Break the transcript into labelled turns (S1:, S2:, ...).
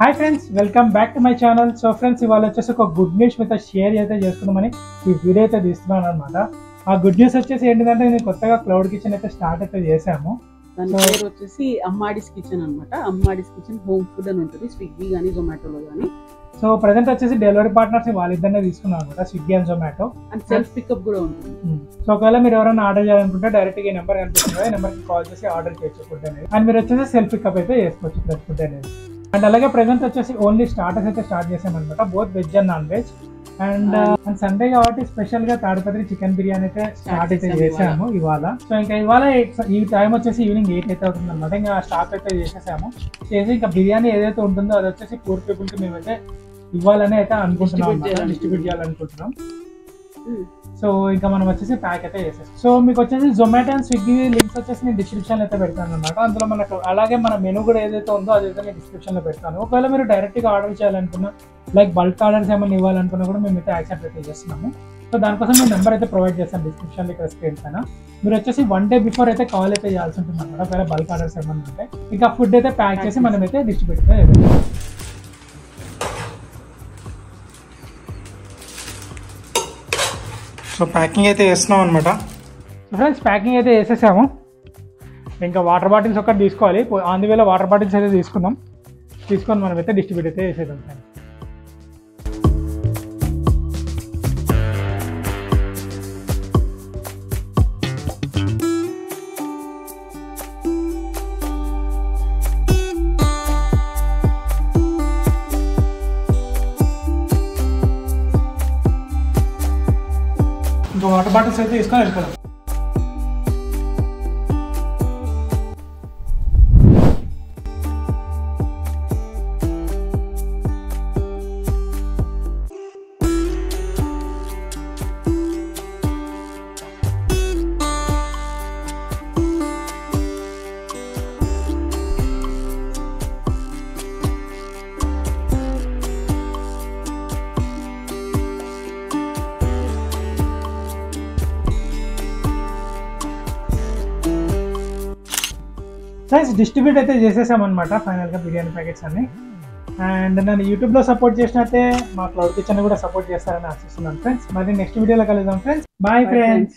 S1: Hi friends, welcome back to my channel. So friends, ఇవాళ వచ్చేసి ఒక గుడ్ న్యూస్ మీతో షేర్ అయితే చేసుకుందామని ఈ వీడియో అయితే తీస్తున్నాను అనమాట. ఆ గుడ్ న్యూస్ వచ్చేసి ఏంటంటే, నేను కొత్తగా క్లౌడ్ కిచెన్ అయితే స్టార్ట్ అయితే చేసాము.
S2: దాని పేరు వచ్చేసి అమ్మాడిస్ కిచెన్ అనమాట. అమ్మాడిస్ కిచెన్ హోమ్ ఫుడ్ అని ఉంటుంది, స్విగ్గీ కానీ జొమాటోలో కానీ.
S1: సో ప్రజెంట్ వచ్చేసి డెలివరీ పార్ట్నర్స్ వాళ్ళిద్దరినే తీసుకున్నాం అనమాట, Swiggy and Zomato.
S2: And self pickup కూడా ఉంటుంది.
S1: సో ఒకవేళ మీరు ఎవరైనా ఆర్డర్ చేయాలనుకుంటే డైరెక్ట్గా ఈ నెంబర్ కనిపిస్తుంది కదా, ఈ నెంబర్కి కాల్ చేసి ఆర్డర్ చేయొచ్చు ఫుడ్ అనేది. అండ్ మీరు వచ్చేసి సెల్ఫ్ పికప్ అయితే చేసుకోవచ్చు ప్లస్ ఫుడ్ అనేది. అండ్ అలాగే ప్రెసెంట్ వచ్చేసి ఓన్లీ స్టార్టర్స్ అయితే స్టార్ట్ చేసామన్నమాట, both veg and non veg. And Sunday కాబట్టి స్పెషల్ గా తాడిపత్రి చికెన్ బిర్యానీ అయితే స్టార్ట్ అయితే చేసాము ఇవాళ. సో ఇంకా ఇవాళ ఈ టైం వచ్చేసి ఈవినింగ్ 8 అయితే అవుతుంది అనమాట. ఇంకా స్టార్ట్ అయితే చేసేసాము. చేసి ఇంకా బిర్యానీ ఏదైతే ఉంటుందో అది వచ్చేసి పూర్ పీపుల్ కి మేమైతే ఇవ్వాలని అయితే అనుకుంటున్నాం, డిస్ట్రిబ్యూట్ చేయాలనుకుంటున్నాం. సో ఇంకా మనం వచ్చేసి ప్యాక్ అయితే చేసేస్తాం. సో మీకు వచ్చేసి జొమాటో అండ్ స్విగ్గీ లింక్స్ వచ్చేసి నేను డిస్క్రిప్షన్ అయితే పెడతాను అనమాట. అందులో మనకు అలాగే మన మెనూ కూడా ఏదైతే ఉందో అదైతే నేను డిస్క్రిప్షన్ లో పెడతాను. ఒకవేళ మీరు డైరెక్ట్ గా ఆర్డర్ చేయాలనుకున్నా, లైక్ బల్క్ ఆర్డర్స్ ఏమైనా ఇవ్వాలనుకున్నా కూడా మేమైతే యాక్సెప్ట్ అయితే చేస్తున్నాము. సో దానికోసం నేను నెంబర్ అయితే ప్రొవైడ్ చేస్తాను డిస్క్రిప్షన్ లో, ఇక్కడ స్క్రీన్ పైన. మీరు వచ్చేసి 1 day బిఫోర్ అయితే కాల్ అయితే చేయాల్సి ఉంటుంది అనమాట, ఒకవేళ బల్క్ ఆర్డర్స్ ఏమైనా ఉంటాయి. ఇంకా ఫుడ్ అయితే ప్యాక్ చేసి మనమైతే డిస్ట్రిబ్యూట్ అయితే. సో ప్యాకింగ్ అయితే చేస్తున్నాం అనమాట. ఫ్రెండ్స్, ప్యాకింగ్ అయితే వేసేసాము. ఇంకా వాటర్ బాటిల్స్ ఒకటి తీసుకోవాలి. ఆన్ ది వేలో వాటర్ బాటిల్స్ అయితే తీసుకొని మనం అయితే డిస్ట్రిబ్యూట్ అయితే చేసేద్దాం ఫ్రెండ్స్. ఇంకా వాటర్ బాటిల్స్ అయితే తీసుకొని వెళ్ళిపోదాం. ఫ్రెండ్స్, డిస్ట్రిబ్యూట్ అయితే చేసేసామన్నమాట ఫైనల్గా బిర్యానీ ప్యాకెట్స్ అన్ని. అండ్ నన్ను యూట్యూబ్లో సపోర్ట్ చేసినట్టే మా క్లౌడ్ కిచెన్ కూడా సపోర్ట్ చేస్తారని ఆశిస్తున్నాను ఫ్రెండ్స్. మరి నెక్స్ట్ వీడియోలో కలుద్దాం ఫ్రెండ్స్. Bye friends.